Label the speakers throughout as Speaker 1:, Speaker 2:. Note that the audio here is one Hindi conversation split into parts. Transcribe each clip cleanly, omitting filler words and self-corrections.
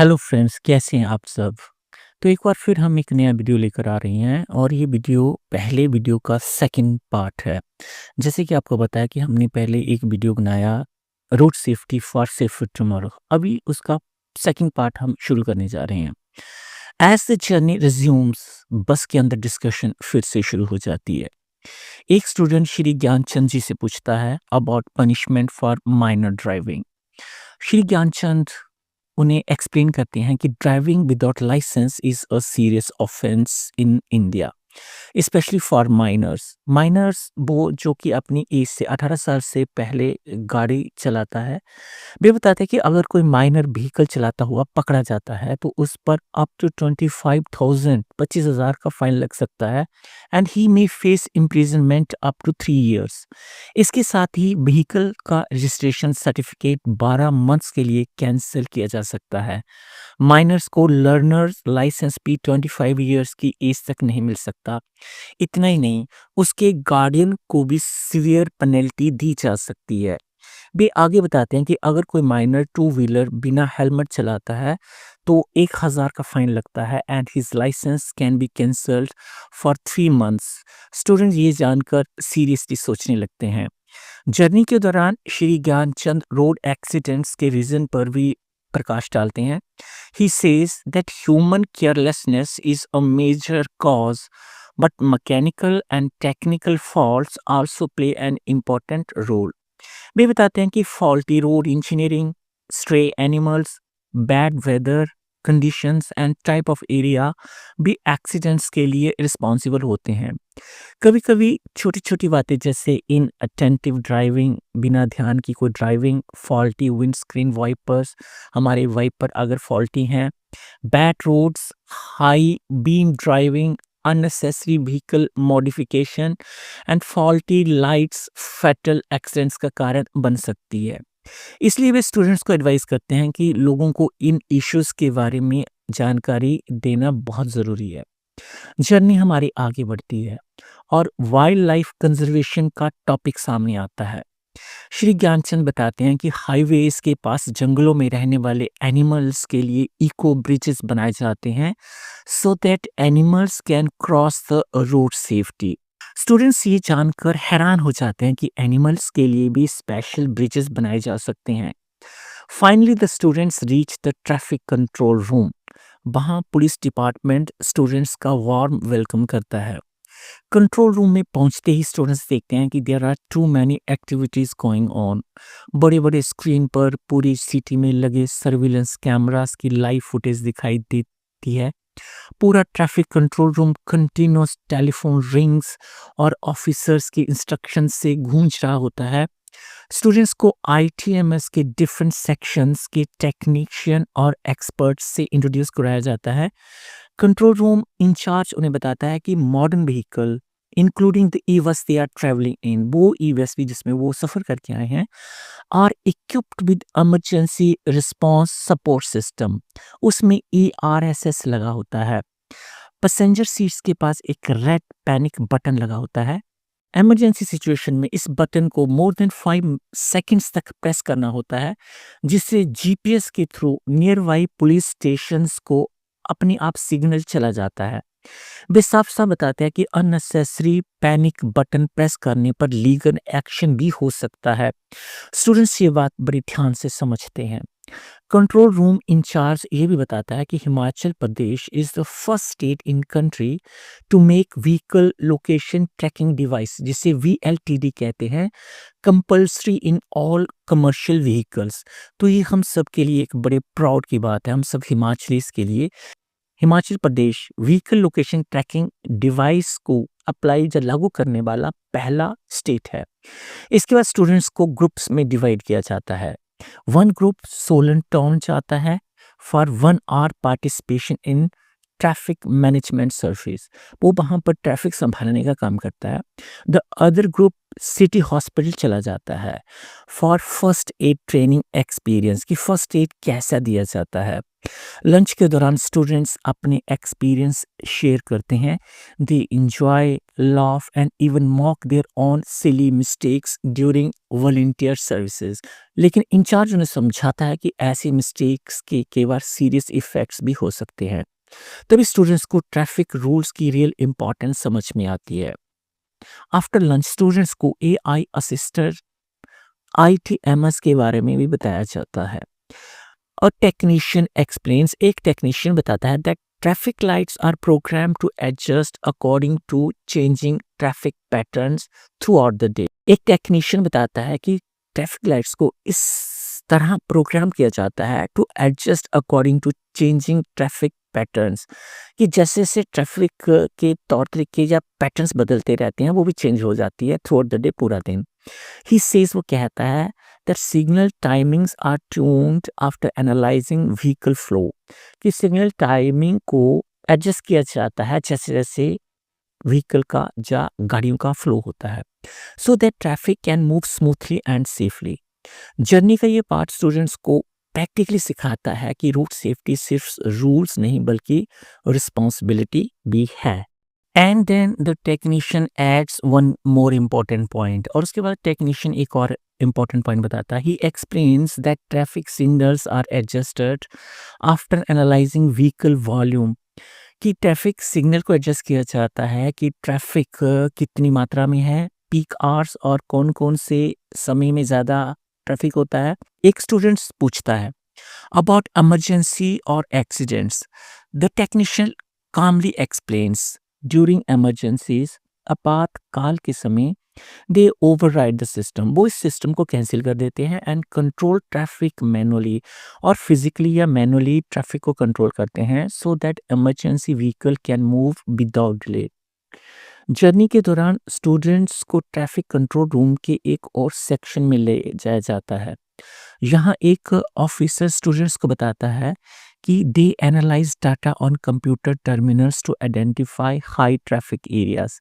Speaker 1: हेलो फ्रेंड्स, कैसे हैं आप सब? तो एक बार फिर हम एक नया वीडियो लेकर आ रहे हैं और ये वीडियो पहले वीडियो का सेकंड पार्ट है। जैसे कि आपको बताया कि हमने पहले एक वीडियो बनाया road safety for safer tomorrow. अभी उसका सेकंड पार्ट हम शुरू करने जा रहे हैं। एज द जर्नी रिज्यूम्स, बस के अंदर डिस्कशन फिर से शुरू हो जाती है। एक स्टूडेंट श्री ज्ञानचंद जी से पूछता है about punishment for minor driving. Shri Gyanchand उन्हें एक्सप्लेन करते हैं कि driving without licence is a serious offence in India, specially for minors. Minors वो जो कि अपनी एज से 18 साल से पहले गाड़ी चलाता है। वे बताते हैं कि अगर कोई माइनर व्हीकल चलाता हुआ पकड़ा जाता है तो उस पर अप टू 25,000 25,000 का फाइन लग सकता है and he may face imprisonment up to 3 years. इसके साथ ही व्हीकल का रजिस्ट्रेशन सर्टिफिकेट 12 मंथ्स के लिए कैंसिल किया जा सकता है। माइनर्स को लर्नर्स लाइसेंस भी 25 ईयर्स की एज तक नहीं मिल सकता। इतना ही नहीं, उसके गार्डियन को भी सीवियर पेनल्टी दी जा सकती है। वे आगे बताते हैं कि अगर कोई माइनर टू व्हीलर बिना हेलमेट चलाता है तो 1,000 का फाइन लगता है and his licence can be cancelled for 3 months. Student ये जानकर सीरियसली सोचने लगते हैं। जर्नी के दौरान श्री ज्ञानचंद रोड एक्सीडेंट्स के रीजन पर भी प्रकाश डालते हैं। He says that human carelessness is a major cause, but mechanical and technical faults also play an important role. वे बताते हैं कि faulty road engineering, stray animals, bad weather conditions and type of area भी एक्सीडेंट्स के लिए रिस्पॉन्सिबल होते हैं। कभी कभी छोटी छोटी बातें जैसे इन अटेंटिव ड्राइविंग, बिना ध्यान की कोई driving, faulty windscreen wipers, हमारे वाइपर अगर फॉल्टी हैं, bad roads, high beam driving, unnecessary vehicle modification and faulty lights fatal accidents का कारण बन सकती है। इसलिए वे स्टूडेंट्स को एडवाइस करते हैं कि लोगों को इन इश्यूज के बारे में जानकारी देना बहुत ज़रूरी है। जर्नी हमारी आगे बढ़ती है और वाइल्ड लाइफ कंजर्वेशन का टॉपिक सामने आता है। श्री ज्ञानचंद बताते हैं कि हाईवेज के पास जंगलों में रहने वाले एनिमल्स के लिए इको ब्रिजेस बनाए जाते हैं so that animals can cross the road safety. Students ये जानकर हैरान हो जाते हैं कि एनिमल्स के लिए भी स्पेशल ब्रिजेस बनाए जा सकते हैं। Finally the students reach the traffic control room. वहाँ पुलिस डिपार्टमेंट स्टूडेंट्स का वार्म वेलकम करता है। कंट्रोल रूम में पहुंचते ही स्टूडेंट्स देखते हैं कि there are too many activities going on. बड़े बड़े स्क्रीन पर पूरी सिटी में लगे सर्विलेंस कैमरास की लाइव फुटेज दिखाई देती है। पूरा traffic control room continuous telephone rings और ऑफिसर्स की इंस्ट्रक्शन से गूंज रहा होता है। स्टूडेंट्स को आईटीएमएस के डिफरेंट सेक्शंस के टेक्नीशियन और एक्सपर्ट्स से इंट्रोड्यूस कराया जाता है। कंट्रोल रूम इंचार्ज उन्हें बताता है कि modern vehicle including the EVs they are travelling in, वो ईवस भी जिसमें वो सफ़र करके आए हैं, are equipped with emergency response support system. उसमें ERSS लगा होता है। पैसेंजर सीट्स के पास एक रेड पैनिक बटन लगा होता है। इमरजेंसी सिचुएशन में इस बटन को मोर देन 5 सेकंड्स तक प्रेस करना होता है, जिससे जीपीएस के through near by police stations को अपने आप सिग्नल चला जाता है। वे साफ साफ बताते हैं कि अननेसेसरी पैनिक बटन प्रेस करने पर लीगल एक्शन भी हो सकता है। स्टूडेंट्स ये बात बड़ी ध्यान से समझते हैं। कंट्रोल रूम इंचार्ज ये भी बताता है कि Himachal Pradesh is the first state in country to make vehicle location tracking device, जिसे VLTD कहते हैं, compulsory in all commercial vehicles. तो ये हम सब के लिए एक बड़े प्राउड की बात है, हम सब हिमाचलीस के लिए। Himachal Pradesh vehicle location tracking device को अप्लाई या लागू करने वाला पहला स्टेट है। इसके बाद स्टूडेंट्स को ग्रुप्स में डिवाइड किया जाता है। वन ग्रुप सोलन टाउन जाता है for 1 hour participation in traffic management service, वो वहाँ पर ट्रैफिक संभालने का काम करता है। The other group city hospital चला जाता है for first aid training experience, कि फर्स्ट एड कैसा दिया जाता है। लंच के दौरान स्टूडेंट्स अपने एक्सपीरियंस शेयर करते हैं। They enjoy, laugh and even mock their own silly mistakes during volunteer services. लेकिन इंचार्ज उन्हें समझाता है कि ऐसी मिस्टेक्स के कई बार सीरियस इफेक्ट्स भी हो सकते हैं। तभी स्टूडेंट्स को ट्रैफिक रूल्स की रियल इंपॉर्टेंस समझ में आती है। आफ्टर लंच स्टूडेंट्स को एआई असिस्टेड आईटीएमएस के बारे में भी बताया जाता है। और टेक्नीशियन एक्सप्लेन्स, एक टेक्नीशियन बताता है that traffic lights are program to adjust according to changing traffic patterns throughout the day. एक टेक्नीशियन बताता है कि ट्रैफिक लाइट्स को इस तरह प्रोग्राम किया जाता है to adjust according to changing traffic patterns, कि जैसे जैसे ट्रैफिक के तौर तरीके या पैटर्न्स बदलते रहते हैं वो भी चेंज हो जाती है थ्रू आउट द डे, पूरा दिन। ही सेज, वो कहता है that signal timings are tuned after analyzing vehicle flow, कि सिग्नल टाइमिंग को एडजस्ट किया जाता है जैसे जैसे व्हीकल का या गाड़ियों का फ्लो होता है, so that traffic can move smoothly and safely. Journey का ये पार्ट स्टूडेंट्स को प्रैक्टिकली सिखाता है कि रोड सेफ्टी सिर्फ रूल्स नहीं बल्कि रिस्पॉन्सिबिलिटी भी है। And then the technician adds one more important point, और उसके बाद टेक्नीशियन एक और इम्पॉर्टेंट पॉइंट बताता है। He explains that traffic signals are adjusted after analysing vehicle volume, कि ट्रैफिक सिग्नल को एडजस्ट किया जाता है कि ट्रैफिक कितनी मात्रा में है, पीक आवर्स और कौन कौन से समय में ज़्यादा ट्रैफिक होता है। एक स्टूडेंट्स पूछता है अबाउट इमरजेंसी और accidents. The technician calmly explains during emergencies, आपातकाल के समय दे ओवरराइड द सिस्टम, वो इस सिस्टम को कैंसिल कर देते हैं एंड कंट्रोल ट्रैफिक मैनुअली, और फिजिकली या मैनुअली ट्रैफिक को कंट्रोल करते हैं so that emergency vehicle can move without delay. Journey के दौरान स्टूडेंट्स को ट्रैफिक कंट्रोल रूम के एक और सेक्शन में ले जाया जाता है। यहाँ एक ऑफिसर स्टूडेंट्स को बताता है कि they analyse data on computer terminals to identify high traffic areas.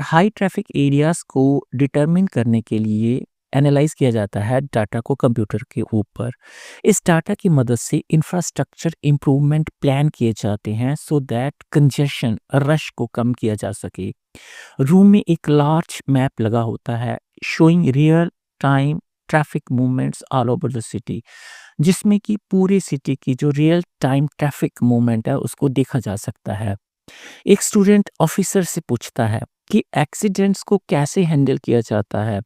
Speaker 1: High traffic areas को डिटरमिन करने के लिए एनालाइज किया जाता है डाटा को कंप्यूटर के ऊपर। इस डाटा की मदद से इंफ्रास्ट्रक्चर इम्प्रूवमेंट प्लान किए जाते हैं सो दैट कंजेशन रश को कम किया जा सके। रूम में एक लार्ज मैप लगा होता है showing real time traffic movements all over the city, जिसमें कि पूरी सिटी की जो रियल टाइम ट्रैफिक मूवमेंट है उसको देखा जा सकता है। एक स्टूडेंट ऑफिसर से पूछता है कि एक्सीडेंट्स को कैसे हैंडल किया जाता है।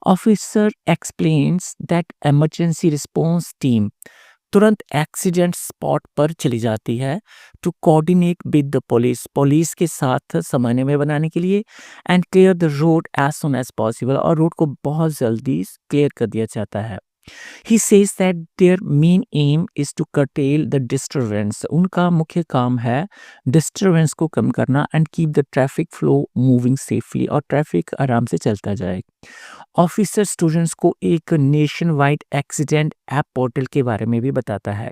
Speaker 1: Officer explains that emergency response team तुरंत एक्सीडेंट स्पॉट पर चली जाती है to coordinate with the police, police के साथ समन्वय बनाने के लिए, and clear the road as soon as possible, और रोड को बहुत जल्दी क्लियर कर दिया जाता है। He says that their main aim is to curtail the disturbance, उनका मुख्य काम है डिस्टर्बेंस को कम करना and keep the traffic flow moving safely, और ट्रैफिक आराम से चलता जाए। ऑफिसर स्टूडेंट्स को एक nationwide accident app portal के बारे में भी बताता है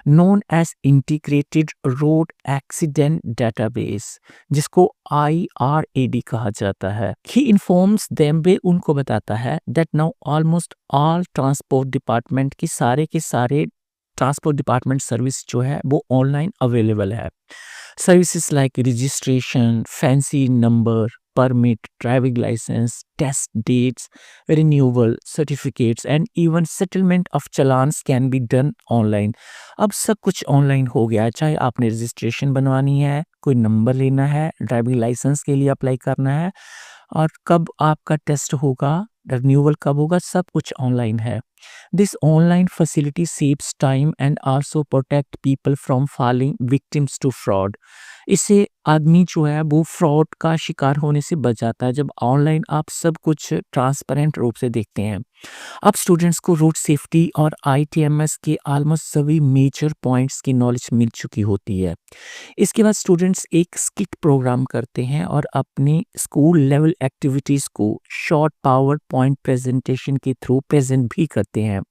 Speaker 1: known as integrated road accident database, जिसको IRAD कहा जाता है। ही इन्फॉर्म्स देम, वे उनको बताता है that now almost all transport department की सारे के सारे ट्रांसपोर्ट डिपार्टमेंट सर्विस जो है वो ऑनलाइन अवेलेबल है। Services like registration, fancy number, permit, driving licence, test dates, renewal certificates and even settlement of challans can be done online. अब सब कुछ ऑनलाइन हो गया है, चाहे आपने रजिस्ट्रेशन बनवानी है, कोई नंबर लेना है, ड्राइविंग लाइसेंस के लिए अप्लाई करना है, और कब आपका टेस्ट होगा, रिन्यूअल कब होगा, सब कुछ ऑनलाइन है। This online facility saves time and also protect people from falling victims to fraud. इससे आदमी जो है वो फ्रॉड का शिकार होने से बच जाता है जब ऑनलाइन आप सब कुछ ट्रांसपेरेंट रूप से देखते हैं। अब स्टूडेंट्स को रोड सेफ्टी और ITMS के ऑलमोस्ट सभी मेजर पॉइंट्स की नॉलेज मिल चुकी होती है। इसके बाद स्टूडेंट्स एक स्किट प्रोग्राम करते हैं और अपनी स्कूल लेवल एक्टिविटीज़ को शॉर्ट पावर पॉइंट प्रेजेंटेशन के थ्रू प्रेजेंट भी करते करते हैं।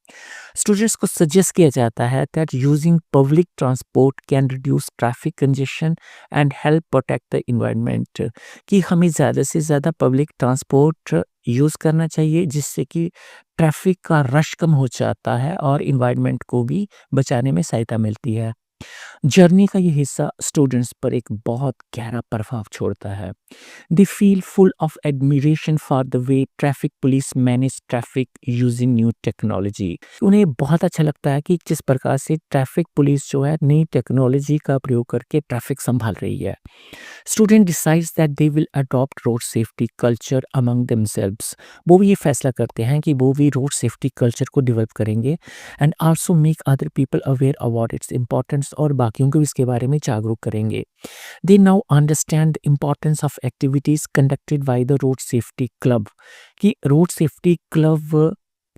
Speaker 1: स्टूडेंट्स को सजेस्ट किया जाता है that using public transport can reduce traffic congestion and help protect the environment, कि हमें ज़्यादा से ज़्यादा पब्लिक ट्रांसपोर्ट यूज़ करना चाहिए, जिससे कि ट्रैफिक का रश कम हो जाता है और इन्वायरमेंट को भी बचाने में सहायता मिलती है। जर्नी का ये हिस्सा स्टूडेंट्स पर एक बहुत गहरा प्रभाव छोड़ता है। They feel full of admiration for the way traffic police manage traffic using new technology. उन्हें बहुत अच्छा लगता है कि जिस प्रकार से ट्रैफिक पुलिस जो है नई टेक्नोलॉजी का प्रयोग करके ट्रैफिक संभाल रही है। Student decides that they will adopt road safety culture among themselves. वो भी ये फैसला करते हैं कि वो भी रोड सेफ्टी कल्चर को डेवलप करेंगे and also make other people aware about its importance, और बाकियों को भी इसके बारे में जागरूक करेंगे। They now understand the importance of activities conducted by the road safety club, कि रोड सेफ्टी क्लब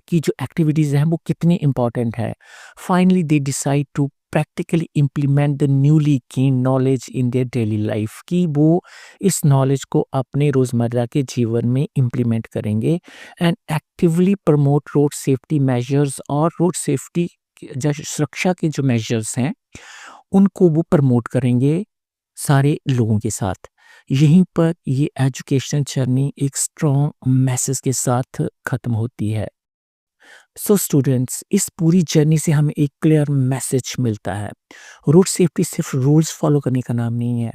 Speaker 1: की जो एक्टिविटीज़ हैं वो कितनी इम्पोर्टेंट है। Finally they decide to practically implement the newly gain knowledge in their daily life, कि वो इस नॉलेज को अपने रोज़मर्रा के जीवन में इम्प्लीमेंट करेंगे and actively promote road safety measures, और रोड सेफ्टी जो सुरक्षा के जो मेजर्स हैं उनको वो प्रमोट करेंगे सारे लोगों के साथ। यहीं पर ये एजुकेशन जर्नी एक स्ट्रॉन्ग मैसेज के साथ ख़त्म होती है। सो स्टूडेंट्स, इस पूरी जर्नी से हमें एक क्लियर मैसेज मिलता है। रोड सेफ्टी सिर्फ रूल्स फॉलो करने का नाम नहीं है।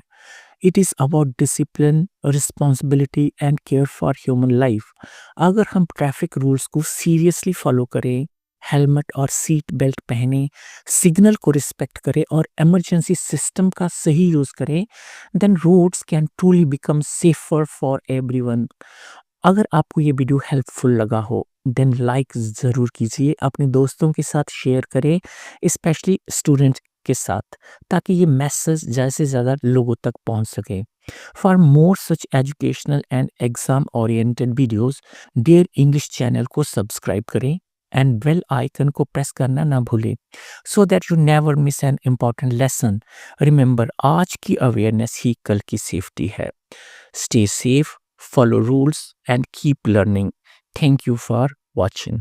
Speaker 1: It is about discipline, responsibility and care for human life. अगर हम ट्रैफिक रूल्स को सीरियसली फॉलो करें, हेलमेट और सीट बेल्ट पहने, सिग्नल को रिस्पेक्ट करें और इमरजेंसी सिस्टम का सही यूज़ करें, then roads can truly become safer for everyone. अगर आपको ये वीडियो हेल्पफुल लगा हो देन लाइक ज़रूर कीजिए, अपने दोस्तों के साथ शेयर करें, स्पेशली स्टूडेंट के साथ, ताकि ये मैसेज ज़्यादा से ज़्यादा लोगों तक पहुंच सके। For more such educational and exam oriented videos, Dare English channel को सब्सक्राइब करें एंड बेल आइकन को प्रेस करना ना भूलें, so that you never miss an important lesson. Remember, आज की अवेयरनेस ही कल की सेफ्टी है। Stay safe, follow rules and keep learning. Thank you for watching.